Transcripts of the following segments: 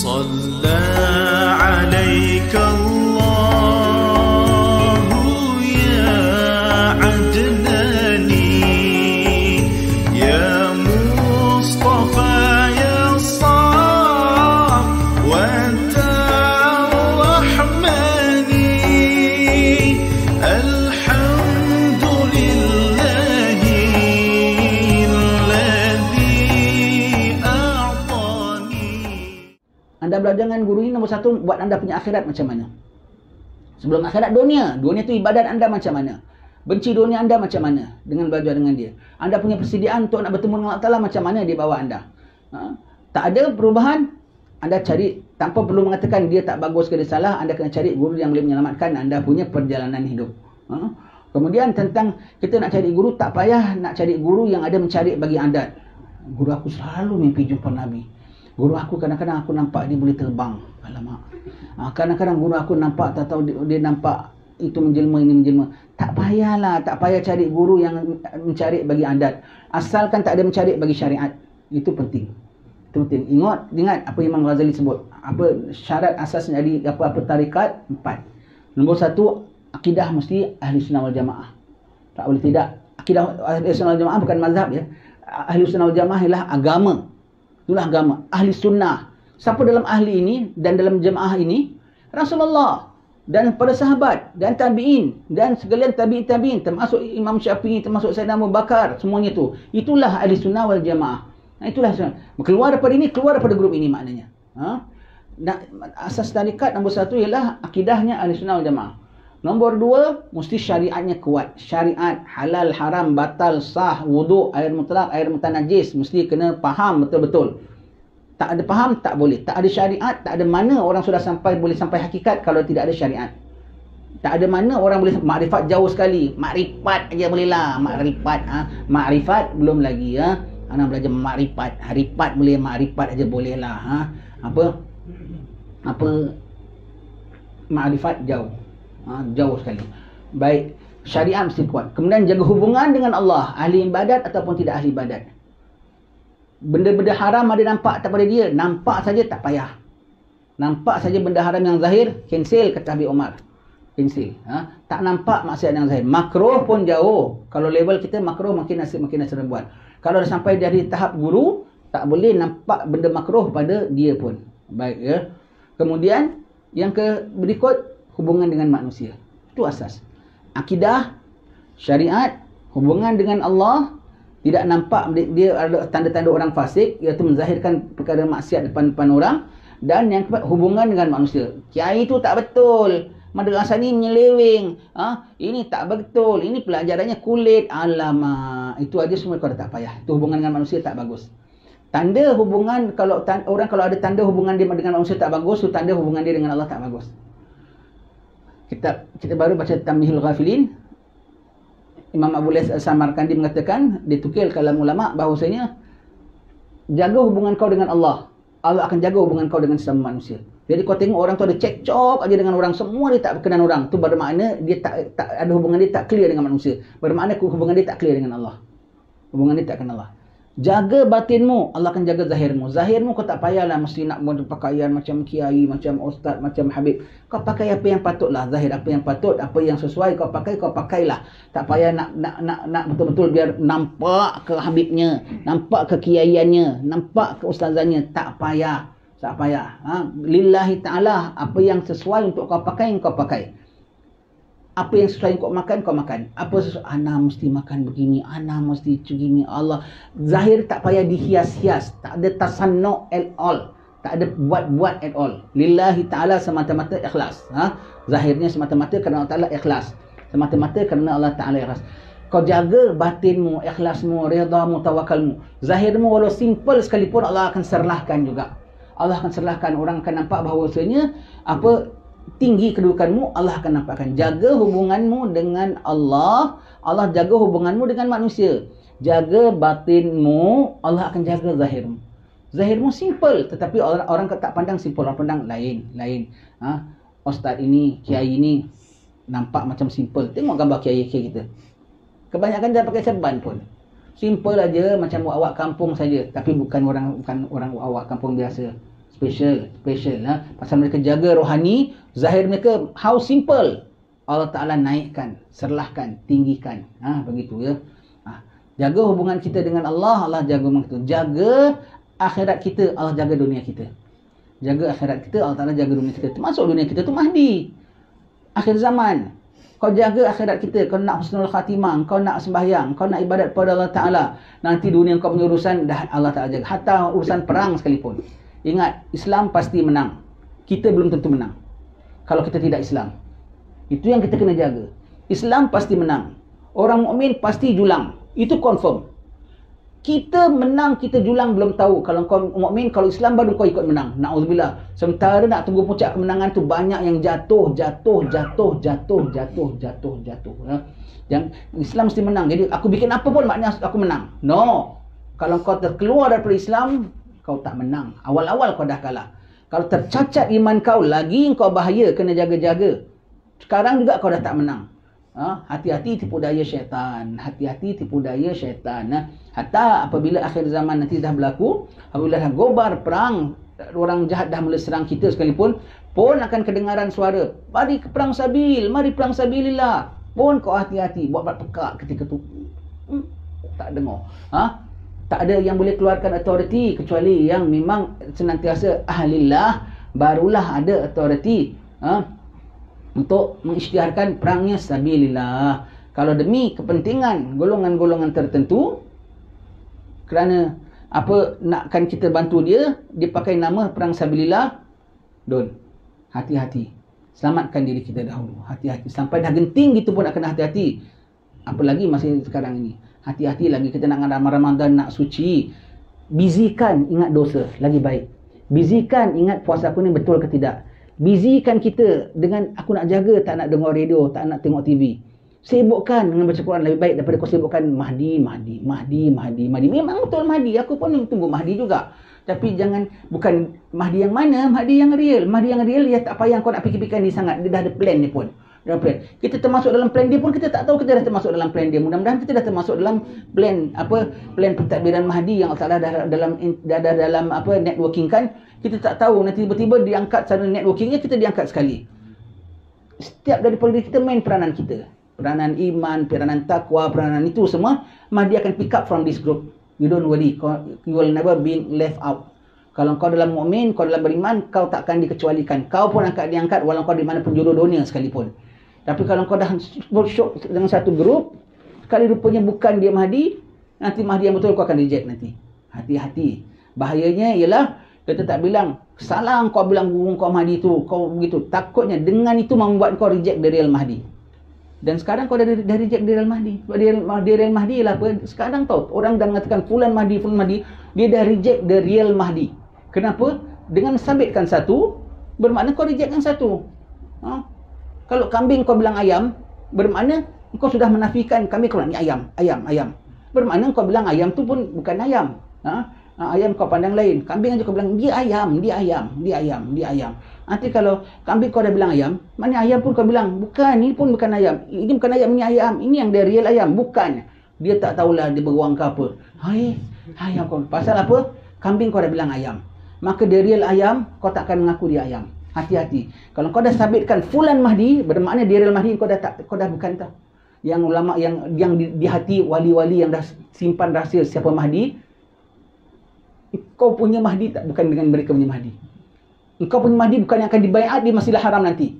صلى عليك الله يا عدناني يا مصطفى يا صافوة الرحمن الحمد لله الذي أعطاني. Anda belajar dengan guru ini, nombor satu, buat anda punya akhirat macam mana. Sebelum akhirat, dunia tu ibadat anda macam mana. Benci dunia anda macam mana dengan belajar dengan dia. Anda punya persediaan untuk nak bertemu dengan Allah Ta'ala macam mana dia bawa anda. Tak ada perubahan, anda cari, tanpa perlu mengatakan dia tak bagus ke dia salah, anda kena cari guru yang boleh menyelamatkan anda punya perjalanan hidup. Kemudian tentang kita nak cari guru, tak payah nak cari guru yang ada mencari bagi adat. Guru aku selalu mimpi jumpa Nabi. Guru aku kadang-kadang aku nampak dia boleh terbang. Alamak. Kadang-kadang guru aku nampak, tak tahu dia nampak itu menjelma, ini menjelma. Tak payahlah, tak payah cari guru yang mencari bagi adat. Asalkan tak ada mencari bagi syariat. Itu penting. Itu penting. Ingat apa Imam Ghazali sebut. Apa syarat asas jadi apa-apa tarikat? 4. Nombor 1, akidah mesti ahli sunnah wal jamaah. Tak boleh tidak. Akidah ahli sunnah wal jamaah bukan mazhab ya. Ahli sunnah wal jamaah ialah agama. Itulah agama. Ahli sunnah. Siapa dalam ahli ini dan dalam jemaah ini? Rasulullah. Dan para sahabat. Dan tabi'in. Dan sekalian tabi'in. Termasuk Imam Syafi'i. Termasuk Sayyidina Abu Bakar. Semuanya itu. Itulah ahli sunnah wal jamaah. Itulah sunnah. Keluar daripada ini, keluar daripada grup ini maknanya. Asas tarikat nombor 1 ialah akidahnya ahli sunnah wal jamaah. Nombor 2, mesti syariatnya kuat. Syariat, halal, haram, batal, sah, wuduk, air mutlak, air mutanajis. Mesti kena faham betul-betul. Tak ada faham, tak boleh. Tak ada syariat, tak ada mana orang sudah boleh sampai hakikat kalau tidak ada syariat. Tak ada mana orang boleh, makrifat jauh sekali. Makrifat aja boleh lah. Makrifat belum lagi. Anak belajar makrifat. Harifat boleh, makrifat aja boleh lah. Apa makrifat jauh. Jauh sekali. Baik, syariat mesti kuat. Kemudian jaga hubungan dengan Allah, ahli ibadat ataupun tidak ahli ibadat. Benda-benda haram ada nampak tak pada dia, nampak saja tak payah. Nampak saja benda haram yang zahir, cancel kata Habib Omar. Cancel. Tak nampak maksiat yang zahir. Makruh pun jauh. Kalau level kita makruh makin nasib buat. Kalau dah sampai dari tahap guru, tak boleh nampak benda makruh pada dia pun. Baik ya. Kemudian yang berikut, hubungan dengan manusia. Itu asas. Akidah, syariat, hubungan dengan Allah, tidak nampak dia ada tanda-tanda orang fasik, iaitu menzahirkan perkara maksiat depan orang. Dan yang keempat, hubungan dengan manusia. Kiai itu tak betul. Madrasah ni menyeleweng. Ini tak betul. Ini pelajarannya kulit. Alamak. Itu aja semua kau tak payah. Itu hubungan dengan manusia tak bagus. Tanda hubungan, kalau ada tanda hubungan dia dengan manusia tak bagus, itu tanda hubungan dia dengan Allah tak bagus. Kita baru baca Tamhil Ghafilin. Imam Abu Lais Al-Samarkandi mengatakan, ditukil kalam ulama bahawasanya jaga hubungan kau dengan Allah, Allah akan jaga hubungan kau dengan sesama manusia. Jadi kau tengok orang tu ada cekcok aja dengan orang, semua dia tak berkenan orang, tu bermakna dia tak ada hubungan, dia tak clear dengan manusia. Bermakna hubungan dia tak clear dengan Allah. Hubungan dia tak kenal Allah. Jaga batinmu, Allah akan jaga zahirmu. Zahirmu kau tak payahlah mesti nak berpakaian macam kiai, macam ustaz, macam habib. Kau pakai apa yang patutlah, zahir apa yang patut, apa yang sesuai kau pakailah. Tak payah nak betul-betul biar nampak ke habibnya, nampak ke kiaiannya, nampak ke ustazannya. Tak payah. Lillahi ta'ala, apa yang sesuai untuk kau pakai, kau pakai. Apa yang sesuai kau makan, kau makan. Apa sesuai, ana mesti makan begini, ana mesti begini. Allah, zahir tak payah dihias-hias. Tak ada tasannu' at all. Tak ada buat-buat at all. Lillahi ta'ala semata-mata ikhlas. Zahirnya semata-mata kerana Allah Ta'ala ikhlas. Semata-mata kerana Allah Ta'ala ikhlas. Kau jaga batinmu, ikhlasmu, ridamu, tawakalmu. Zahirmu walau simple sekalipun Allah akan serlahkan juga. Allah akan serlahkan. Orang akan nampak bahawasanya tinggi kedudukanmu, Allah akan nampakkan. Jaga hubunganmu dengan Allah, Allah jaga hubunganmu dengan manusia. Jaga batinmu, Allah akan jaga zahirmu. Zahirmu simple, tetapi orang tak pandang simple, orang pandang lain. Ustaz ini, kiai ini nampak macam simple. Tengok gambar kiai kita. Kebanyakan dia pakai serban pun. Simple aja, macam awak kampung saja, tapi bukan orang awak kampung biasa. Special lah. Pasal mereka jaga rohani, zahir mereka how simple. Allah Ta'ala naikkan, serlahkan, tinggikan. Begitu ya. Jaga hubungan kita dengan Allah, Allah jaga hubungan kita. Jaga akhirat kita, Allah jaga dunia kita. Jaga akhirat kita, Allah Ta'ala jaga dunia kita. Termasuk dunia kita tu Mahdi. Akhir zaman. Kau jaga akhirat kita, kau nak husnul khatimah, kau nak sembahyang, kau nak ibadat pada Allah Ta'ala. Nanti dunia kau punya urusan dah Allah Ta'ala jaga. Hatta urusan perang sekalipun. Ingat, Islam pasti menang. Kita belum tentu menang kalau kita tidak Islam. Itu yang kita kena jaga. Islam pasti menang. Orang mukmin pasti julang. Itu confirm. Kita menang, kita julang belum tahu. Kalau kau mukmin, kalau Islam baru kau ikut menang. Na'udzubillah. Sementara nak tunggu puncak kemenangan tu banyak yang jatuh. Yang Islam mesti menang. Jadi aku bikin apa pun maknanya aku menang. No. Kalau kau terkeluar daripada Islam, kau tak menang. Awal-awal kau dah kalah. Kalau tercacat iman kau, lagi kau bahaya, kena jaga-jaga. Sekarang juga kau dah tak menang. Hati-hati tipu daya syaitan. Hati-hati tipu daya syaitan. Hatta apabila akhir zaman nanti dah berlaku, apabila dah gobar perang, orang jahat dah mula serang kita sekalipun, pun akan kedengaran suara, mari ke perang sabil, mari perang sabilillah. Pun kau hati-hati, buat pekak ketika tu. Tak dengar. Tak ada yang boleh keluarkan authority kecuali yang memang senantiasa ahlillah, barulah ada authority untuk mengisytiharkan perangnya sabilillah. Kalau demi kepentingan golongan-golongan tertentu, kerana nakkan kita bantu dia pakai nama perang sabilillah, hati-hati. Selamatkan diri kita dahulu. Hati-hati. Sampai dah genting gitu pun akan hati-hati. Apalagi masih sekarang ini. Hati-hati lagi kita nak Ramadan, nak suci. Busykan ingat dosa, lagi baik. Busykan ingat puasa aku ni betul ke tidak. Busykan kita dengan aku nak jaga, tak nak dengar radio, tak nak tengok TV. Sibukkan dengan baca Quran, lebih baik daripada kau sibukkan Mahdi. Memang betul Mahdi, aku pun tunggu Mahdi juga. Tapi jangan, bukan Mahdi yang mana, Mahdi yang real. Mahdi yang real, ya tak payah kau nak fikir-fikirkan dia sangat. Dia dah ada plan ni pun. Plan. Kita termasuk dalam plan dia pun kita tak tahu kita dah termasuk dalam plan dia. Mudah-mudahan kita dah termasuk dalam plan pentadbiran Mahdi yang Allah Taala dah dalam networking kan. Kita tak tahu nanti tiba-tiba diangkat cara networkingnya, kita diangkat sekali. Setiap daripada kita main peranan kita. Peranan iman, peranan takwa, peranan itu semua Mahdi akan pick up from this group. You don't worry, you will never be left out. Kalau kau dalam mukmin, kau dalam beriman, kau takkan dikecualikan. Kau pun akan diangkat walau kau di mana penjuru dunia sekalipun. Tapi kalau kau dah workshop dengan satu grup, sekali rupanya bukan dia Mahdi, nanti Mahdi yang betul kau akan reject nanti. Hati-hati. Bahayanya ialah kita tak bilang, salah kau bilang kau Mahdi tu, kau begitu. Takutnya dengan itu membuat kau reject the real Mahdi. Dan sekarang kau dah reject the real Mahdi. The real Mahdi ialah apa? Sekarang tau, orang dah mengatakan Fulan Mahdi, dia dah reject the real Mahdi. Kenapa? Dengan sabitkan satu, bermakna kau rejectkan satu. Kalau kambing kau bilang ayam, bermakna kau sudah menafikan kambing, kau bilang ni ayam. Bermakna kau bilang ayam tu pun bukan ayam. Ayam kau pandang lain. Kambing aja kau bilang dia ayam. Nanti kalau kambing kau dah bilang ayam, mana ayam pun kau bilang bukan, ini pun bukan ayam. Ini bukan ayam, ini ayam. Ini yang dia real ayam, bukan. Dia tak tahulah dia beruang ke apa. Ayam kau. Pasal apa? Kambing kau dah bilang ayam. Maka dia real ayam, kau takkan mengaku dia ayam. Hati-hati. Kalau kau dah sabitkan Fulan Mahdi, bermakna dia real Mahdi, kau dah bukan tahu. Yang ulama yang di hati wali-wali yang dah simpan rahsia siapa Mahdi, kau punya Mahdi tak bukan dengan mereka punya Mahdi. Engkau punya Mahdi bukan yang akan dibaiat di Masjidil Haram nanti.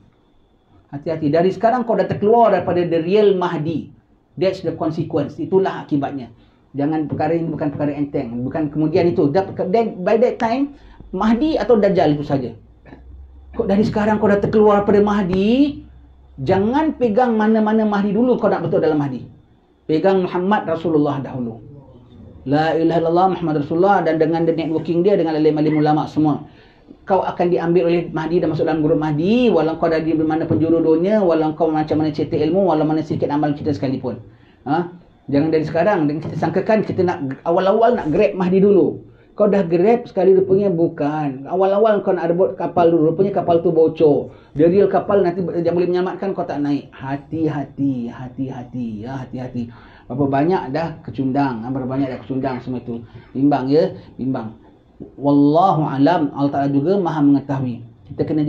Hati-hati. Dari sekarang kau dah terkeluar daripada the real Mahdi. That's the consequence. Itulah akibatnya. Jangan perkara ini bukan perkara enteng. Bukan kemudian itu. By that time, Mahdi atau Dajjal itu saja. Kau dari sekarang kau dah terkeluar daripada Mahdi, jangan pegang mana-mana Mahdi dulu kau nak betul dalam Mahdi. Pegang Muhammad Rasulullah dahulu. La ilaha illallah Muhammad Rasulullah, dan dengan networking dia dengan alim-alim ulama semua. Kau akan diambil oleh Mahdi dan masuk dalam grup Mahdi, walau kau dah di mana penjuru dunia, walau kau macam mana cetek ilmu, walau mana sikit amal kita sekalipun. Jangan dari sekarang kita sangkakan kita nak awal-awal nak grab Mahdi dulu. Kau dah grab sekali rupanya bukan. Awal-awal kau nak rebut kapal dulu, rupanya kapal tu bocor. Dia real kapal nanti yang boleh menyelamatkan kau tak naik. Hati-hati. Berapa banyak dah kecundang semua itu. Bimbang ya, bimbang. Wallahu alam, Allah Ta'ala juga maha mengetahui. Kita kena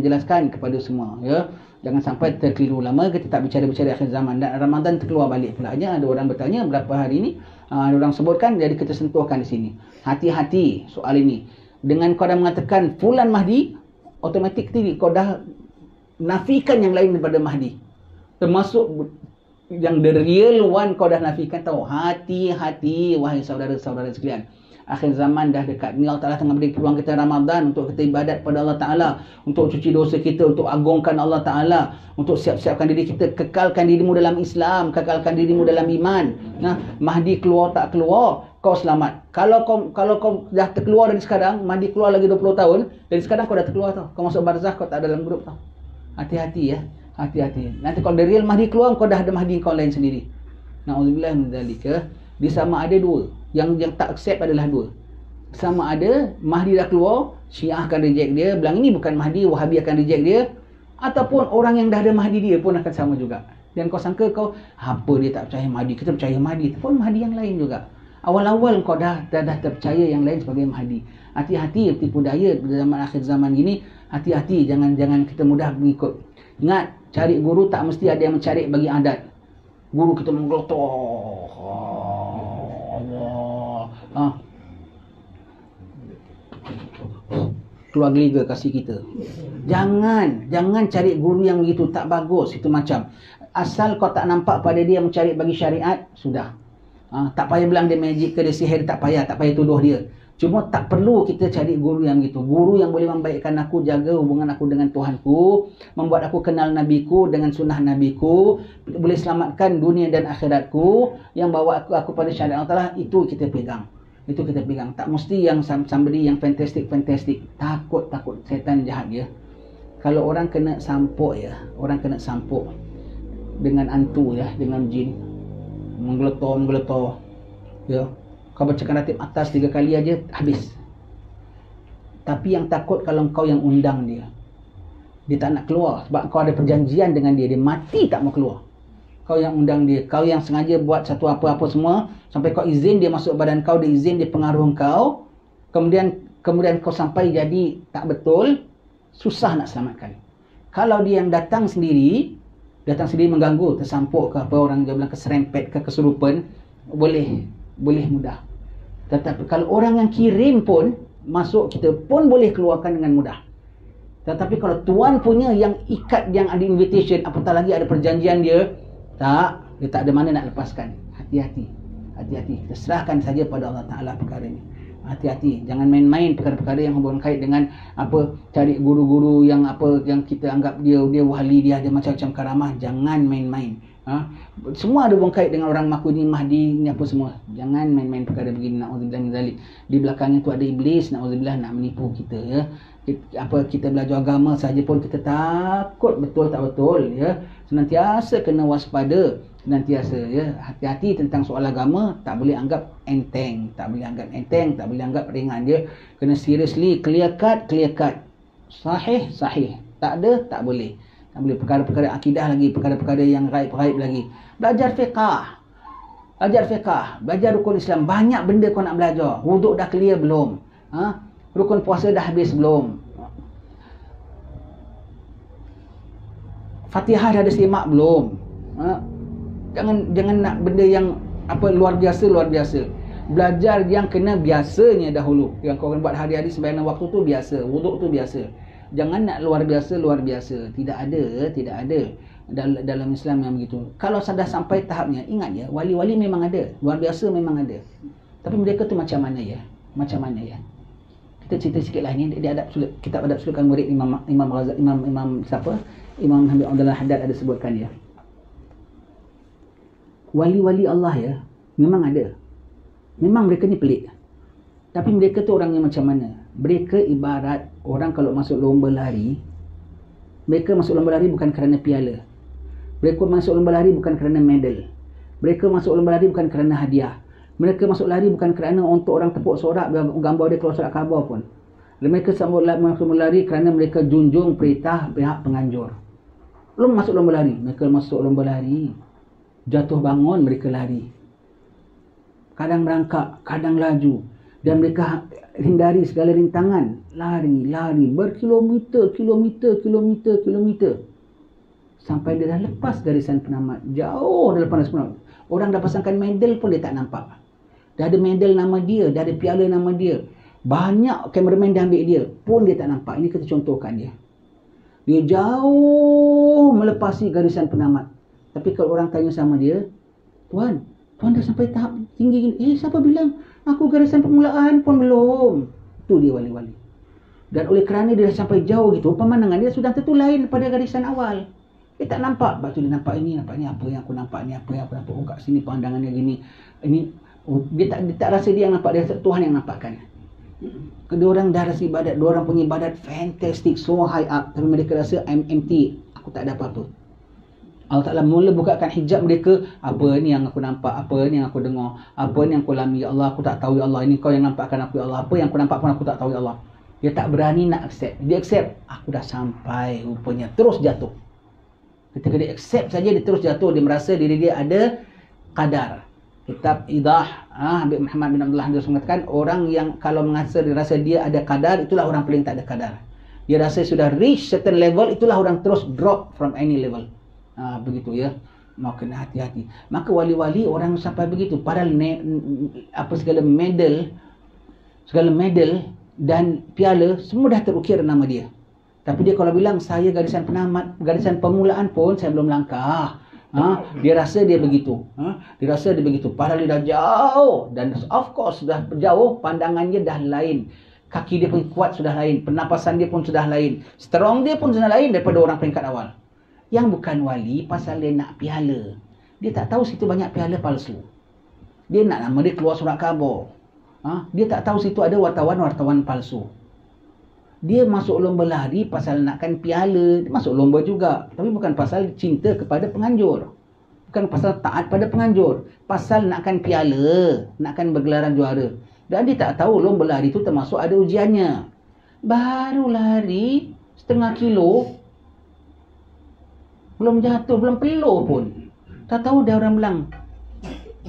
jelaskan kepada semua, ya. Jangan sampai terkeliru lama kita tak bicara-bicara akhir zaman. Dan Ramadan terkeluar balik pula aja. Ada orang bertanya berapa hari ni, ada orang sebutkan, jadi kita sentuhkan di sini. Hati-hati soal ini. Dengan kau dah mengatakan fulan Mahdi, automatik kau dah nafikan yang lain daripada Mahdi. Termasuk yang the real one kau dah nafikan. Tahu, hati-hati wahai saudara-saudara sekalian. Akhir zaman dah dekat. Ni Allah Ta'ala tengah beri peluang kita Ramadan untuk kita ibadat pada Allah Ta'ala, untuk cuci dosa kita, untuk agungkan Allah Ta'ala, untuk siap-siapkan diri kita. Kekalkan dirimu dalam Islam, kekalkan dirimu dalam iman. Nah, Mahdi keluar tak keluar, kau selamat. Kalau kau dah terkeluar dari sekarang, Mahdi keluar lagi 20 tahun, dari sekarang kau dah terkeluar tau. Kau masuk barzah, kau tak ada dalam grup tau. Hati-hati ya. Hati-hati. Nanti kalau the real Mahdi keluar, kau dah ada Mahdi kau lain sendiri. Na'udzubillah min dzalika. Dia sama ada dua. Yang tak accept adalah dua. Sama ada Mahdi dah keluar, Syiah akan reject dia, bilang ini bukan Mahdi, Wahabi akan reject dia. Ataupun orang yang dah ada Mahdi dia pun akan sama juga. Dan kau sangka kau, apa dia tak percaya Mahdi, kita percaya Mahdi. Itu pun Mahdi yang lain juga. Awal-awal kau dah terpercaya yang lain sebagai Mahdi. Hati-hati tipu daya pada zaman akhir zaman gini. Hati-hati, jangan kita mudah mengikut. Ingat, cari guru tak mesti ada yang mencari bagi adat. Guru kita menggelotoh. Allah. Keluar geliga kasih kita. Jangan cari guru yang begitu, tak bagus. Itu macam asal kau tak nampak pada dia mencari bagi syariat, sudah. Tak payah bilang dia magic ke dia sihir, tak payah tuduh dia. Cuma tak perlu kita cari guru yang begitu. Guru yang boleh membaikkan aku, jaga hubungan aku dengan Tuhanku, membuat aku kenal Nabiku dengan sunnah Nabiku, boleh selamatkan dunia dan akhiratku, yang bawa aku pada syariat Allah Ta'ala, itu kita pegang. Tak mesti yang somebody yang fantastic. Takut setan jahat ya. Kalau orang kena sampuk ya, dengan hantu ya, dengan jin, menggeletor ya. Kau bacakan ratib atas 3 kali aja habis. Tapi yang takut kalau kau yang undang dia. Dia tak nak keluar sebab kau ada perjanjian dengan dia. Dia mati tak mau keluar. Kau yang undang dia, kau yang sengaja buat satu apa-apa semua sampai kau izin dia masuk badan kau, dia izin dia pengaruh kau. Kemudian kau sampai jadi tak betul, susah nak selamatkan. Kalau dia yang datang sendiri mengganggu, tersampuk ke apa orang dia bilang keserempet ke kesurupan, boleh mudah. Tetapi kalau orang yang kirim pun masuk, kita pun boleh keluarkan dengan mudah. Tetapi kalau tuan punya yang ikat, yang ada invitation, apatah lagi ada perjanjian dia tak ada mana nak lepaskan. Hati-hati. Kita serahkan saja pada Allah Ta'ala perkara ini. Hati-hati, jangan main-main perkara-perkara yang hubungan kait dengan apa, cari guru-guru yang kita anggap dia wali, dia ada macam-macam karamah. Jangan main-main. Semua ada hubungan kait dengan orang mengaku ni Mahdi ni apa semua. Jangan main-main perkara begini. Na'udzubillah min zalik. Di belakangnya tu ada iblis, na'udzubillah, nak menipu kita ya. Kita belajar agama saja pun kita takut betul tak betul ya. Senantiasa kena waspada, senantiasa ya. Hati-hati tentang soal agama, tak boleh anggap enteng, tak boleh anggap ringan dia. Kena seriously, clear cut. Sahih, tak ada, tak boleh. Perkara-perkara akidah lagi, perkara-perkara yang gaib lagi. Belajar fiqah, belajar rukun Islam. Banyak benda kau nak belajar. Wuduk dah clear belum? Rukun puasa dah habis belum? Fatihah dah ada semak belum? Jangan nak benda yang luar biasa. Belajar yang kena biasanya dahulu. Yang kau akan buat hari-hari sembahyang waktu tu biasa, wuduk tu biasa. Jangan nak luar biasa. Tidak ada dalam Islam yang begitu. Kalau sudah sampai tahapnya, ingat ya, wali-wali memang ada, luar biasa memang ada. Tapi mereka tu macam mana ya? Kita cerita sikitlah ini. Di kitab adab sulukan murid Imam siapa? Imam Habib Abdullah Haddad ada sebutkan ya. Wali-wali Allah ya, memang ada. Memang mereka ni pelik. Tapi mereka tu orang yang macam mana? Mereka ibarat orang kalau masuk lomba lari. Mereka masuk lomba lari bukan kerana piala. Mereka masuk lomba lari bukan kerana medal. Mereka masuk lomba lari bukan kerana hadiah. Mereka masuk lari bukan kerana untuk orang tepuk sorak gambar dia keluar surat khabar pun. Mereka masuk lomba lari kerana mereka junjung perintah pihak penganjur. Belum masuk lomba lari, mereka masuk lomba lari. Jatuh bangun mereka lari. Kadang merangkak, kadang laju. Dan mereka hindari segala rintangan. Lari berkilometer. Sampai dia dah lepas garisan penamat. Jauh dah lepas garisan penamat. Orang dah pasangkan medal pun dia tak nampak. Dah ada medal nama dia, dah ada piala nama dia. Banyak kameraman dah ambil dia, pun dia tak nampak. Ini kita contohkan dia. Dia jauh melepasi garisan penamat. Tapi kalau orang tanya sama dia, Tuan dah sampai tahap tinggi gini. Siapa bilang? Aku garisan permulaan pun belum. Itu dia wali-wali. Dan oleh kerana dia dah sampai jauh gitu, pemandangan dia sudah tentu lain pada garisan awal. Dia tak nampak. Lepas tu dia nampak ini apa yang aku nampak ni, apa yang aku nampak. Oh, kat sini pandangannya gini. Dia tak rasa dia yang nampak, dia rasa Tuhan yang nampakkan. Kedua orang dah rasa ibadat, dua orang punya ibadat fantastic, so high up. Tapi mereka rasa I'm empty. Aku tak ada apa-apa. Allah Ta'ala mula bukakan hijab mereka. Apa ni yang aku nampak, apa ni yang aku dengar, apa ni yang aku alami, ya Allah, aku tak tahu, ya Allah, ini kau yang nampakkan aku, ya Allah. Apa yang aku nampak pun aku tak tahu, ya Allah. Dia tak berani nak accept. Dia accept, aku dah sampai rupanya. Terus jatuh. Ketika dia accept saja, dia terus jatuh. Dia merasa diri dia ada qadar. Kitab Idah Habib Muhammad bin Abdullah dia mengatakan, orang yang kalau merasa dia rasa dia ada qadar, itulah orang paling tak ada qadar. Dia rasa sudah reach certain level, itulah orang terus drop from any level. Begitu ya. Mau kena hati-hati. Maka wali-wali orang sampai begitu. Padahal segala medal dan piala semua dah terukir nama dia. Tapi dia kalau bilang saya garisan penamat, garisan permulaan pun saya belum langkah. Dia rasa dia begitu. Dia rasa dia begitu. Padahal dia dah jauh. Dan of course sudah jauh, pandangannya dah lain. Kaki dia pun kuat sudah lain. Pernapasan dia pun sudah lain. Strong dia pun sudah lain daripada orang peringkat awal. Yang bukan wali pasal dia nak piala. Dia tak tahu situ banyak piala palsu. Dia nak nama dia keluar surat khabar. Dia tak tahu situ ada wartawan-wartawan palsu. Dia masuk lomba lari pasal nakkan piala. Dia masuk lomba juga. Tapi bukan pasal cinta kepada penganjur. Bukan pasal taat pada penganjur. Pasal nakkan piala. Nakkan bergelaran juara. Dan dia tak tahu lomba lari itu termasuk ada ujiannya. Baru lari setengah kilo. Belum jatuh, belum peluh pun. Tak tahu dah orang bilang,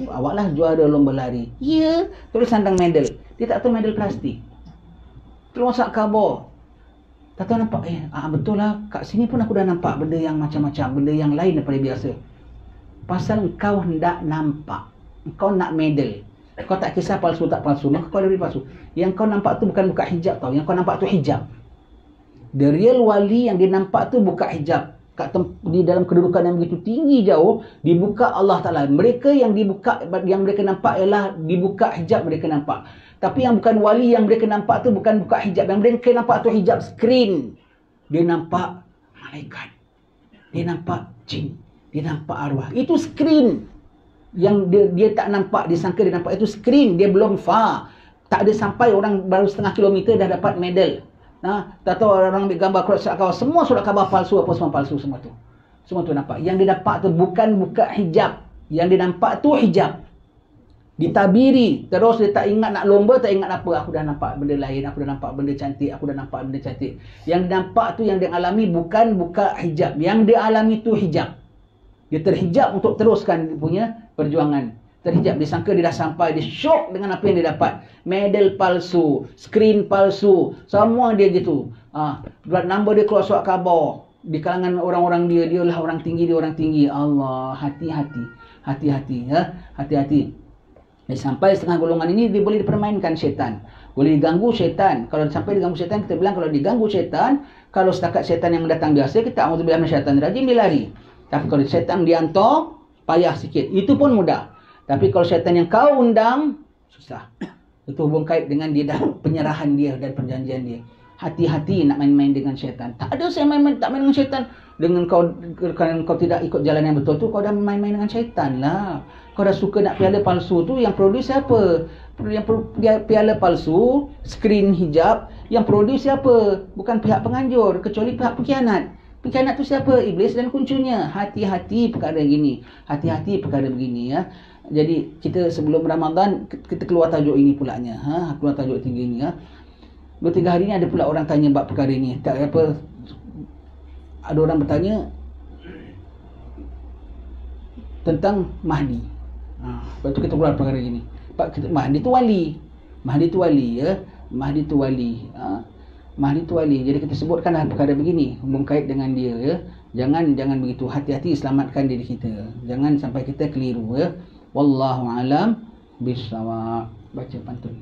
awaklah juara lomba lari. Ya, terus sandang medal. Dia tak tahu medal plastik. Terus masak khabar. Tak tahu nampak. Betul lah. Kat sini pun aku dah nampak benda yang macam-macam. Benda yang lain daripada biasa. Pasal engkau hendak nampak. Engkau nak medal. Kau tak kisah palsu tak palsu. Maka kau ada beri palsu. Yang kau nampak tu bukan buka hijab tau. Yang kau nampak tu hijab. The real wali yang dia nampak tu buka hijab. Di dalam kedudukan yang begitu tinggi jauh, dibuka Allah Ta'ala. Mereka yang dibuka, yang mereka nampak ialah dibuka hijab mereka nampak. Tapi yang bukan wali yang mereka nampak tu bukan buka hijab. Yang mereka nampak tu hijab screen. Dia nampak malaikat. Dia nampak jin. Dia nampak arwah. Itu screen. Yang dia tak nampak, dia sangka dia nampak. Itu screen. Dia belum far. Tak ada sampai orang baru setengah kilometer dah dapat medal. Tak tahu orang ambil gambar surat khabar. Semua surat khabar palsu, apa semua palsu semua tu. Semua tu nampak. Yang dia nampak tu bukan buka hijab. Yang dia nampak tu hijab. Ditabiri. Terus dia tak ingat nak lomba, tak ingat apa. Aku dah nampak benda lain, aku dah nampak benda cantik, aku dah nampak benda cantik. Yang dia nampak tu, yang dia alami bukan buka hijab. Yang dia alami tu hijab. Dia terhijab untuk teruskan dia punya perjuangan. Terhijab, dia sangka dia dah sampai, dia syok dengan apa yang dia dapat. Medal palsu, screen palsu, semua dia gitu. Buat number dia keluar surat khabar. Di kalangan orang-orang dia lah orang tinggi, dia orang tinggi. Allah, hati-hati. Hati-hati ya, hati-hati. Sampai setengah golongan ini dia boleh dipermainkan syaitan. Boleh diganggu syaitan. Kalau sampai diganggu syaitan, kita bilang kalau diganggu syaitan, kalau setakat syaitan yang mendatang biasa, kita auzubillah minasyaitanir rajim, dia lari. Tapi kalau syaitan dihantar, payah sikit. Itu pun mudah. Tapi kalau syaitan yang kau undang, susah. Itu hubung kait dengan dia dah penyerahan dia dan perjanjian dia. Hati-hati nak main-main dengan syaitan. Tak ada saya main-main, tak main dengan syaitan. Dengan kau tidak ikut jalan yang betul tu, kau dah main-main dengan syaitan lah. Kau dah suka nak piala palsu tu, yang produce siapa? Yang piala palsu, screen hijab, yang produce siapa? Bukan pihak penganjur, kecuali pihak pengkhianat. Pengkhianat tu siapa? Iblis dan kuncunya. Hati-hati perkara gini. Hati-hati perkara begini ya. Jadi kita sebelum Ramadan kita keluar tajuk ini pulanya. Keluar tajuk tinggi ini ya. 2-3 hari ni ada pula orang tanya bab perkara ini. Tak apa. Ada orang bertanya tentang Mahdi. Lepas tu kita keluar perkara ini. Mahdi tu wali. Mahdi tu wali, ya. Mahdi tu wali. Mahdi tu wali. Jadi kita sebutkanlah perkara begini berkait dengan dia, ya. Jangan begitu. Hati-hati selamatkan diri kita. Jangan sampai kita keliru, ya. Wallahu alam bissawab. Baca pantun.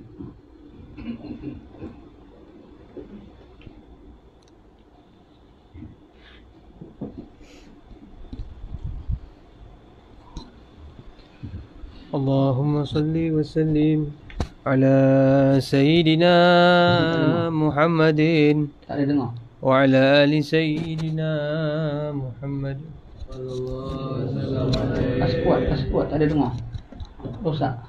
Allahumma salli wa sallim ala Sayyidina Muhammadin Tak ada dengar. wa ala ali Sayyidina Muhammad sallallahu alaihi wasallam. Kasih kuat, tak ada dengar. Rosak.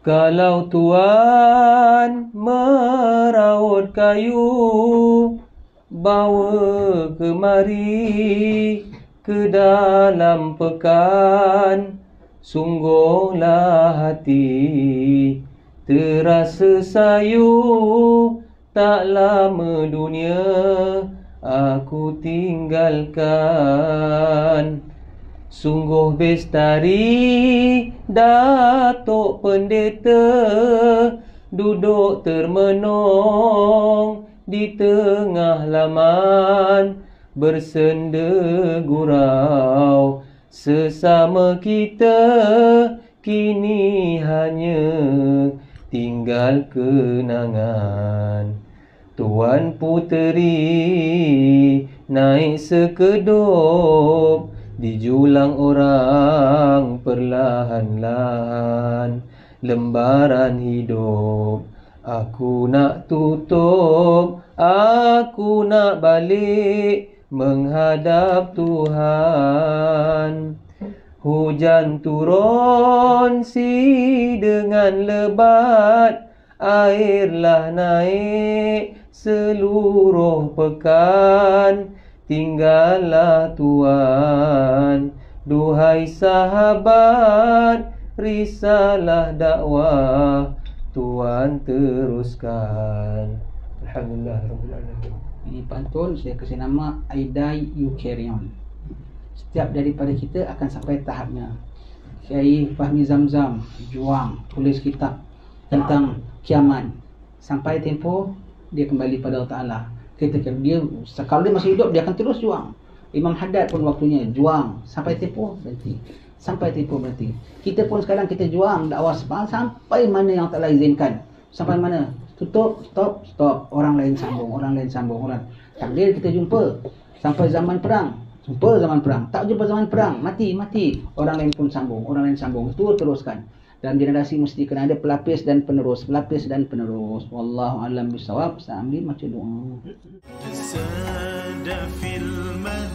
Kalau Tuan meraut kayu, bawa kemari ke dalam pekan, sungguhlah hati terasa sayu. Tak lama dunia aku tinggalkan. Sungguh bestari Datuk Pendeta duduk termenung di tengah laman, bersenda gurau sesama kita, kini hanya tinggal kenangan. Tuan Puteri naik sekedup di julang orang perlahan-lahan. Lembaran hidup aku nak tutup, aku nak balik menghadap Tuhan. Hujan turun si dengan lebat, airlah naik seluruh pekan. Tinggallah Tuan, duhai sahabat, risalah dakwah Tuan teruskan. Alhamdulillah Rabbil Alamin. Ini pantun saya kasih nama I Die You Carry On. Setiap daripada kita akan sampai tahapnya. Syekh Fahmi Zamzam juang tulis kitab tentang kiamat. Sampai tempoh dia kembali pada Allah Ta'ala. Dia kalau dia masih hidup dia akan terus juang. Imam Haddad pun waktunya juang sampai tempoh berhenti. Sampai tempoh berhenti. Kita pun sekarang kita juang dakwah sampai mana yang tak izinkan. Sampai mana? Tutup, stop. Orang lain sambung. Takdir kita jumpa sampai zaman perang. Jumpa zaman perang. Tak jumpa zaman perang, mati. Orang lain pun sambung. Itu teruskan. Dalam generasi mesti kena ada pelapis dan penerus. Wallahu a'lam bishawab. Sambil macam doa. تسادى في المهد